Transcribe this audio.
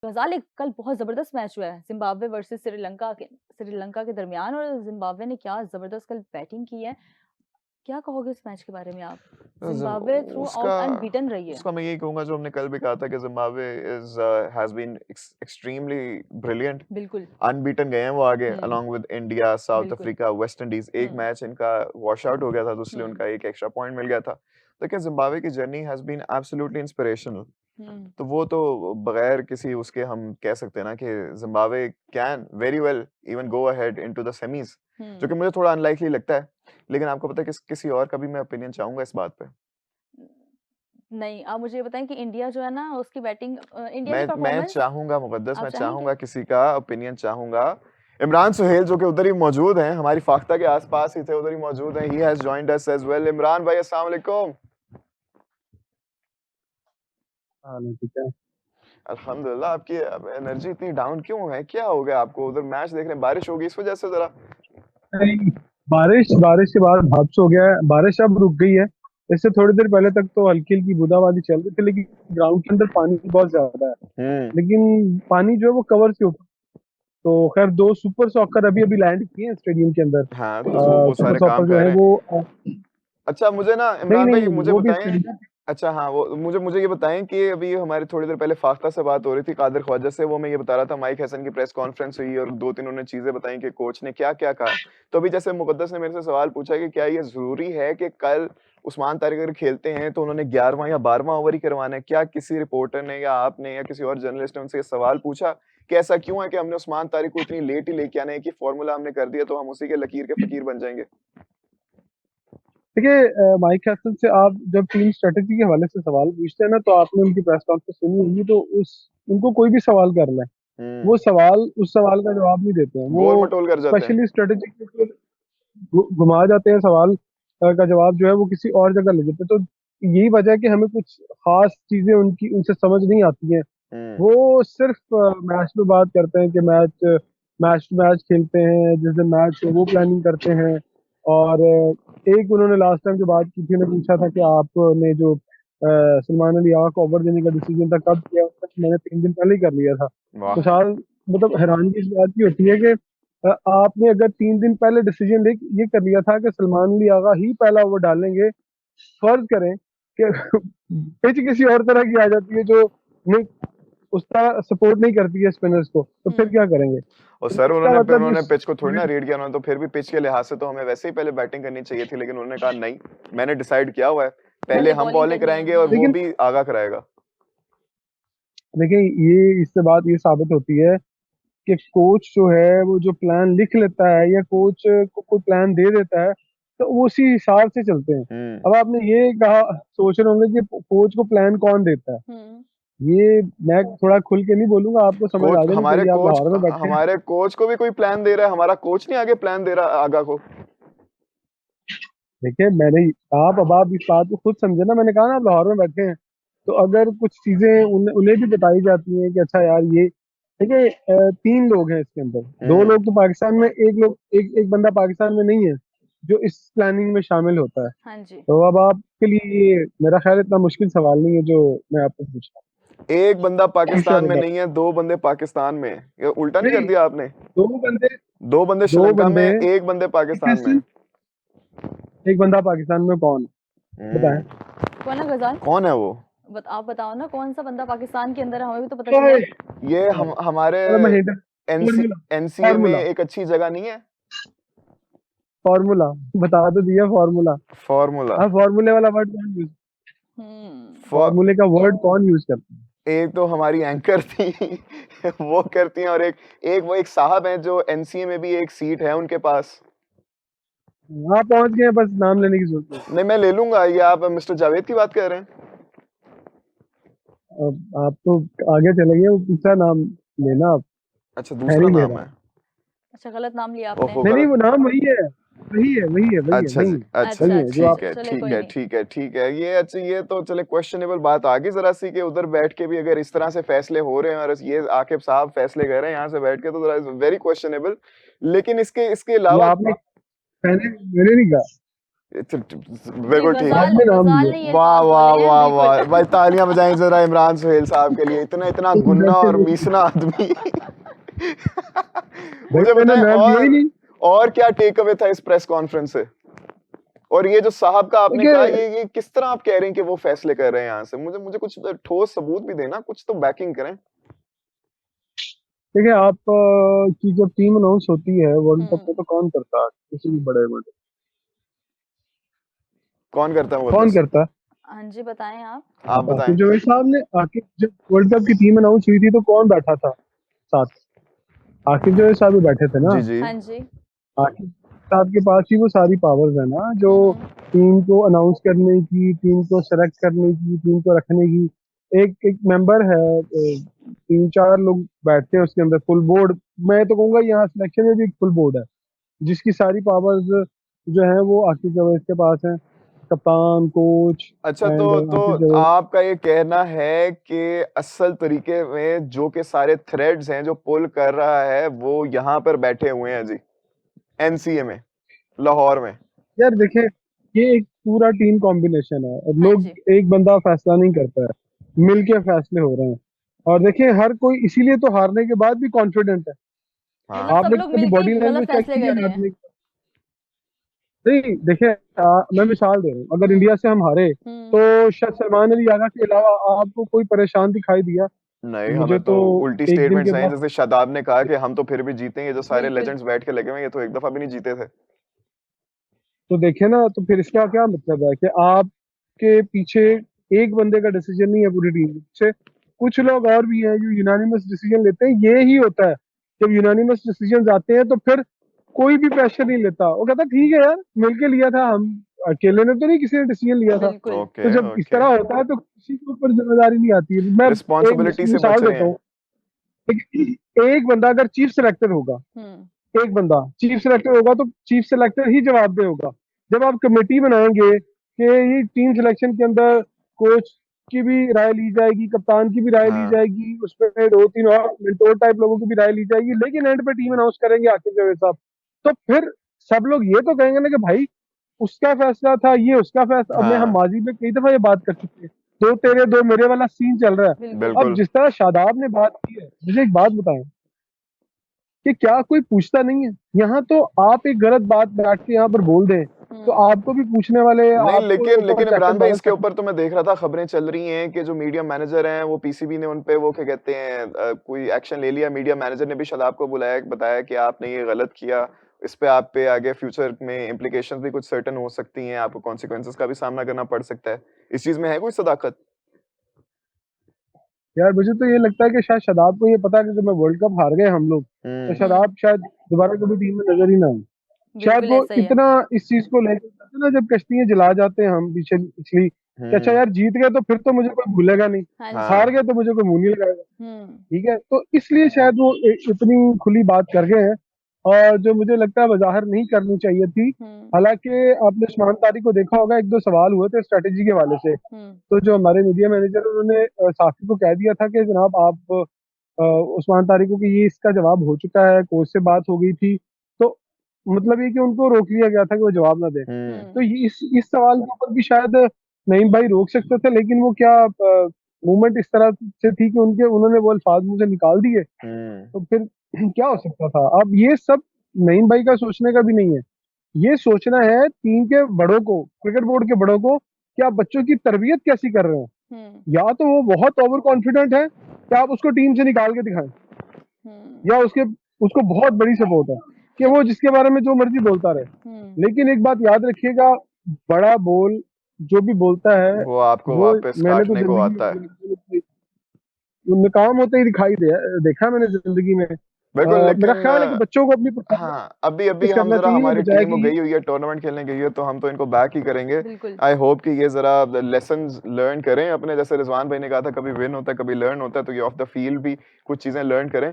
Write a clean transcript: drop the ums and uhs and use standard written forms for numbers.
गज़ाल एक कल बहुत ज़बरदस्त मैच हुआ है, ज़िम्बाब्वे वर्सेस श्रीलंका के दरमियान और ज़िम्बाब्वे ने क्या ज़बरदस्त कल बैटिंग की है। क्या कहोगे इस मैच के बारे में आप? ज़िम ज़िम्बाब्वे थ्रू उसका आउट अनबीटन रही है। उसका मैं यही कहूँगा जो हमने कल भी कहा था कि Zimbabwe has been extremely brilliant. बिल्कुल। अनबीटन गए हैं वो आगे हुँ, अलोंग विद इंडिया, साउथ बिल्कुल। Africa, west Indies. एक हुँ, मैच इनका वॉश आउट हो गया था तो इसलिए हुँ, उनका एक एक्स्ट्रा पॉइंट मिल गया था। देखिए ज़िम्बाब्वे की journey has been absolutely inspirational. हुँ, तो वो तो बगैर किसी उसके हम कह सकते हैं ना कि Zimbabwe can very well even go ahead into the semis, जो हुँ। कि मुझे थोड़ा अनलाइकली लगता है। लेकिन आपको पता है किसी और का भी मैं ओपिनियन चाहूँगा इस बात पे। नहीं, आप मुझे ये बताएँ कि इंडिया जो है ना उसकी बैटिंग इंडिया की मैं परफ़ॉर्मेंस चाहूँगा मुक़द्दस आप मैं चाहेंगे? चाहूँगा किसी का ओपिनियन चाहूँगा। इमरान सुहेल जो कि उधर ही मौजूद हैं, हमारी फाख्ता के आस-पास ही थे, उधर ही मौजूद हैं। He has joined us as well. Imran भाई अस्सलाम वालेकुम। हाँ, नहीं, ठीक है। अल्हम्दुलिल्लाह आपकी अब एनर्जी इतनी डाउन क्यों है? क्या हो गया आपको? उधर मैच देख रहे हैं, बारिश होगी इस वज़ह से ज़रा? नहीं, बारिश के बाद हादसा हो गया है। बारिश अब रुक गई है। इससे थोड़ी देर पहले तक तो हल्की-हल्की बूंदाबांदी चल रही थी, लेकिन ग्राउंड के अंदर पानी बहुत ज़्यादा है। हुँ। लेकिन पानी जो है वो कवर के ऊपर। तो खैर 2 सुपर सॉकर अभी-अभी लैंड किए हैं स्टेडियम के अंदर। हाँ, तो वो सुपर सारे काम सॉकर जो कर है रहे हैं। वो अच्छा मुझे ना नहीं, इमरान भाई नहीं, मुझे वो भी बताएँ। स्टेडियम। अच्छा हाँ, वो मुझे मुझे ये बताएँ कि अभी हमारी थोड़ी देर पहले फाख्ता से बात हो रही थी कादिर ख्वाजा से, वो मैं ये बता रहा था माइक हसन की प्रेस कॉन्फ्रेंस हुई और 2-3 उन्होंने चीज़ें बताई कि कोच ने क्या-क्या कहा। तो अभी जैसे मुक़द्दस ने मेरे से सवाल पूछा कि क्या ये ज़रूरी है कि कल उस्मान तारिक अगर खेलते हैं तो उन्होंने 11वां या 12वां ओवर ही करवाना है? क्या किसी रिपोर्टर ने या आपने या किसी और जर्नलिस्ट ने उनसे ये सवाल पूछा कि ऐसा क्यों है कि हमने उस्मान तारिक को इतनी लेट ही लेके आना है कि फ़ॉर्मूला हमने कर दिया तो हम उसी के लकीर के फ़कीर बन जाएँगे? देखिए माइक हैसन से आप जब टीम स्ट्रैटेजी के हवाले से सवाल पूछते हैं ना, तो आपने उनकी प्रेस कॉन्फ्रेंस सुनी होगी, तो उस उनको कोई भी सवाल कर लें, हुँ, वो उस सवाल का जवाब नहीं देते हैं। वो गोल-मटोल कर जाते हैं। स्पेशली स्ट्रैटेजी के ऊपर घुमा जाते हैं सवाल का जवाब जो है वो किसी और जगह ले जाते हैं। तो यही वजह है कि हमें कुछ ख़ास चीज़ें उनकी उनसे समझ नहीं आती हैं। हुँ, वो सिर्फ़ मैच पे बात करते हैं कि मैच टू मैच खेलते हैं, जिस दिन मैच हो वो प्लानिंग करते हैं। और एक उन्होंने लास्ट टाइम जो बात की थी, उन्होंने पूछा था कि आपने जो सलमान अली आगा को ओवर देने का डिसीज़न था कब किया? मैंने 3 दिन पहले ही कर लिया था। वाह! खुशहाल मतलब हैरानगी इस बात की होती है कि आपने अगर 3 दिन पहले डिसीजन ये कर लिया था कि सलमान अली आगा ही पहला ओवर डालेंगे, फ़र्ज़ करें कि पिच किसी और तरह की आ जाती है जो नहीं उसका सपोर्ट नहीं करती है स्पिनर्स को, तो फिर हुँ। क्या करेंगे? और तो सर इसका मतलब ये उन्होंने पिच को थोड़ी ना रीड किया, उन्होंने तो फिर भी पिच के लिहाज से तो हमें वैसे ही पहले बैटिंग करनी चाहिए थी, लेकिन उन्होंने कहा नहीं, मैंने डिसाइड किया हुआ है, पहले पहले हम बॉलिंग बॉलिंग करनी है। कराएँगे और वो हुँ। लेकिन भी आगाह कराएगा। देखिए ये इससे बात ये साबित होती है कि कोच जो है वो जो प्लान लिख लेता है या कोच को कोई प्लान दे देता है, तो वो उसी हिसाब से चलते हैं। हुँ, अब आपने ये कहा सोच रहे होंगे कि कोच को प्लान कौन देता है? हुँ। ये मैं थोड़ा खुल के नहीं बोलूँगा, आपको समझ आ जानी चाहिए, आप लाहौर में बैठे हैं। हमारे कोच को भी कोई प्लान दे रहा है, हमारा कोच नहीं आगे प्लान दे रहा आगाह को। देखिए आप इस बात को खुद समझे ना, मैंने कहा ना आप लाहौर में बैठे हैं, तो अगर कुछ चीज़ें उन्हें भी बताई जाती हैं कि अच्छा यार ये देखिए 3 लोग हैं इसके अंदर, 2 हुँ, लोग तो पाकिस्तान में, एक बंदा पाकिस्तान में नहीं है, जो इस प्लानिंग में शामिल होता है। हाँ जी। तो अब आपके लिए ये मेरा ख़्याल इतना मुश्किल सवाल नहीं है जो मैं आपसे पूछ रहा एक बंदा हूँ। पाकिस्तान अच्छा में बताओ। नहीं है, 2 बंदे पाकिस्तान में हैं। ये उल्टा नहीं कर नहीं, दिया आपने? 2 बंदे 2 बंदे 2 श्रीलंका में, बंदे 1 बंदे एक पाकिस्तान में। हसन, एक बंदा पाकिस्तान में कौन? बताएँ? हुँ, कौन है गज़ाल? कौन है वो? आप बताओ ना कौन-सा बंदा पाकिस्तान के अंदर है, हमें भी तो पता चले। ओए! ये हम हमारे चलो मैं हिंट एनसी फ़ॉर्मूला एनसीए में फ़ॉर्मूला एक अच्छी जगह नहीं है? फ़ॉर्मूला बता तो दिया फ़ॉर्मूला। फ़ॉर्मूला। हाँ, फ़ॉर्मूले वाला वर्ड कौन यूज़ हुँ। फ़ॉ फ़ॉर्मूले का वर्ड कौन यूज़ करता है? एक तो हमारी एंकर थी वो करती हैं और एक एक वो एक साहब हैं जो एनसीए में भी एक सीट है उनके पास। हाँ, पहुँच गए हैं, बस नाम लेने की ज़रूरत नहीं। नहीं मैं ले लूँगा, ये आप मिस्टर जावेद की बात कर रहे हैं? अब आप तो आगे चले गए, वो दूसरा नाम लेना आप, अच्छा मैं दूसरा नहीं ले नाम रहा। है। अच्छा गलत नाम लिया आपने। ओहो नहीं, नहीं, गलत। वो नाम वही है। अच्छा जी, अच्छा वही अच्छा, जी, है जो अच्छा। आप चले कोई नहीं। ठीक है। ये अच्छा ये तो चले क्वेश्चनेबल बात आ गई ज़रा-सी कि उधर बैठ के भी अगर इस तरह से फैसले हो रहे हैं और ये आकिब साहब फैसले कर रहे हैं यहाँ से बैठ के तो ज़रा वेरी क्वेश्चनेबल। लेकिन इसके इसके ये अलावा आपने मैंने नहीं कहा। बिल्कुल ठीक है। गजाल आपने नाम गजाल लिया। नहीं ये वाह अल्फाज वाह बोले हैं वाह बिल्कुल। वाह भाई, तालियां बजाएं जरा इमरान सुहेल साहब के लिए, इतना इतना गुन्ना और मीसना आदमी। भाई मुझे मैंने बताएं नाम लिया ही नहीं। और क्या टेक अवे था इस प्रेस कॉन्फ्रेंस से? और ये जो साहब का आपने कहा, देखिए ये किस तरह आप कह रहे हैं कि वो फैसले कर रहे हैं यहाँ से? मुझे मुझे कुछ ठोस सबूत भी देना, कुछ तो बैकिंग करें। देखिए आप की जब टीम अनाउंस होती है वर्ल्ड कप में तो कौन करता है किसी भी बड़े इवेंट? कौन करता है वो कौन दस? करता है? हाँ जी, बताएं आप। आप बताएं। आकिब जवेद साहब ने आकिब जब वर्ल्ड कप की टीम अनाउंस हुई थी तो कौन बैठा था साथ? आकिब जवेद साहब भी बैठे थे ना। जी जी। हाँ जी। आकिब साहब के पास ही वो सारी पावर्स है ना, जो टीम को अनाउंस करने की, टीम को सेलेक्ट करने की, टीम को रखने की। एक एक मेंबर है, 3-4 लोग बैठते हैं उसके अंदर, फुल बोर्ड। मैं तो कहूंगा यहाँ सिलेक्शन में भी एक फुल बोर्ड है जिसकी सारी पावर्स जो है वो आकिब जवेद के पास है, कप्तान, कोच अच्छा, एंड तो आकिब जवेद। आपका ये कहना है कि असल तरीके में जो के सारे थ्रेड्स हैं जो पुल कर रहा है वो यहाँ पर बैठे हुए हैं जी, एनसीए में, लाहौर में। यार देखिए, ये एक पूरा टीम कॉम्बिनेशन है और हाँ लोग, जी। एक बंदा फैसला नहीं करता है, मिलके फैसले हो रहे हैं। और देखिए हर कोई इसीलिए तो हारने के बाद भी कॉन्फिडेंट है। मतलब हाँ सब आपने लोग कभी मिलके ही बॉडी गलत लैंग्वेज चेक फैसले की कर है रहे हैं। हारने की? नहीं देखिए, मैं मिसाल दे रहा हूँ, अगर इंडिया से हम हारे तो शायद सलमान अली आगा के अलावा आपको कोई परेशान दिखाई दिया? नहीं, मुझे हमें तो तो उल्टी एक दिन के स्टेटमेंट्स आई, बाद, जैसे शादाब ने कहा कि हम तो फिर भी जीतेंगे, जो सारे बिल्कुल। लेजेंड्स बैठ के लगे हुए हैं, ये तो एक दफा भी नहीं जीते थे। तो देखे ना, तो फिर इसका क्या मतलब है कि आपके पीछे एक बंदे का डिसीजन नहीं है, पूरी टीम से कुछ लोग और भी हैं जो यूनानिमस डिसीजन लेते हैं। ये ही होता है, जब यूनानिमस डिसीजन आते हैं तो फिर कोई भी प्रेशर नहीं लेता, वो कहता ठीक है यार मिलके लिया था, हम अकेले ने तो नहीं किसी ने डिसीजन लिया था। बिल्कुल। तो ओके जब इस ओके। तरह होता है तो किसी के ऊपर जिम्मेदारी नहीं आती है। मैं एक रिस्पॉन्सिबिलिटी से मिसाल बच रहे देता हैं। हूँ। एक बंदा अगर चीफ सेलेक्टर होगा, एक बंदा चीफ सेलेक्टर होगा तो चीफ सेलेक्टर ही जवाबदेह होगा। जब आप कमेटी बनाएंगे कि ये टीम सिलेक्शन के अंदर कोच की भी राय ली जाएगी, कप्तान की भी राय ली हाँ जाएगी, उसमें 2-3 और मेंटोर टाइप लोगों की भी राय ली जाएगी, लेकिन एंड पे टीम अनाउंस करेंगे आकिब जावेद साहब। तो फिर सब लोग ये तो कहेंगे ना कि भाई उसका फैसला था, ये उसका फैसला। अब मैं, हम हाँ, माजी में कई दफा ये बात कर चुके हैं, दो तेरे दो मेरे वाला सीन चल रहा है। बिल्कुल। अब बिल्कुल। जिस तरह शादाब ने बात की है, मुझे एक बात बताएं कि क्या कोई पूछता नहीं है? यहाँ तो आप एक गलत बात बैठ के यहाँ पर बोल दें तो आपको भी पूछने वाले, नहीं, आपको लेकिन ऊपर लेकिन चेक एंड इमरान भाई, बैलेंस इसके करना। ऊपर तो मैं देख रहा था, खबरें चल रही हैं कि जो मीडिया मैनेजर हैं वो पीसीबी ने उन पे वो क्या कहते हैं, कोई एक्शन ले लिया। मीडिया मैनेजर ने भी शादाब को बुलाया, बताया कि आपने ये गलत किया, इस पे आप पे आगे फ्यूचर में इम्प्लीकेशंस भी कुछ सर्टेन हो सकती हैं, आपको कॉन्सिक्वेंसेस का भी सामना करना पड़ सकता है। इस चीज में है कोई सदाकत? यार मुझे तो ये लगता है कि शायद शादाब को ये पता है कि जब मैं वर्ल्ड कप हार गए हम लोग, तो शादाब शायद दोबारा कभी टीम में नजर ही ना आए। शायद बिल्कुल वो ऐसा ही है। इतना इस चीज को लेकर करते ना, जब कश्तियां जला जाते हैं हम पीछे पिछली, कि अच्छा यार जीत गए तो फिर तो मुझे कोई भूलेगा नहीं, हाँ जी। हार हाँ गए तो मुझे कोई मुंह नहीं लगाएगा। हम्म। ठीक है, तो इसलिए शायद वो इतनी खुली बात कर गए हैं, और जो मुझे लगता है वजाहर नहीं करनी चाहिए थी। हालांकि आपने उस्मान तारिक को देखा होगा, एक दो सवाल हुए थे स्ट्रेटेजी के हवाले से, तो जो हमारे मीडिया मैनेजर, उन्होंने साकिब को कह दिया था कि जनाब आप उस्मान तारिक को, कि ये इसका जवाब हो चुका है, कोच से बात हो गई थी। तो मतलब ये कि उनको रोक लिया गया था कि वो जवाब ना दे। तो इस सवाल के ऊपर भी शायद नईम भाई रोक सकते थे, लेकिन वो क्या मूवमेंट इस तरह से थी कि उन्होंने वो अल्फाज मुंह से निकाल दिए, तो फिर क्या हो सकता था? अब ये सब नईम भाई का सोचने का भी नहीं है, ये सोचना है टीम के बड़ों को, क्रिकेट बोर्ड के बड़ों को, कि आप बच्चों की तरबियत कैसी कर रहे हैं। या तो वो बहुत ओवर कॉन्फिडेंट है कि आप उसको टीम से निकाल के दिखाएं, या उसको बहुत बड़ी सपोर्ट है कि वो जिसके बारे में जो मर्जी बोलता रहे। लेकिन एक बात याद रखिएगा, बड़ा बोल जो भी बोलता है वो आपको वो, वापस मैंने तो काटने को जिंदगी आता है। में वो नाकाम होते ही दिखाई देखा है मैंने जिंदगी में। बिल्कुल, मेरा लेकिन ख्याल है कि बच्चों को अपनी परफॉर्मेंस हाँ, अभी अभी हम करना जरा, चाहिए, हमारी बजाय टीम वो कि गई हुई है, टूर्नामेंट खेलने गई है, तो हम तो इनको बैक ही करेंगे। बिल्कुल। आई होप कि ये जरा लेसन्स लर्न करें अपने, जैसे रिजवान भाई ने कहा था, कभी विन होता है कभी लर्न होता है, तो ये ऑफ द फील्ड भी कुछ चीजें लर्न करें।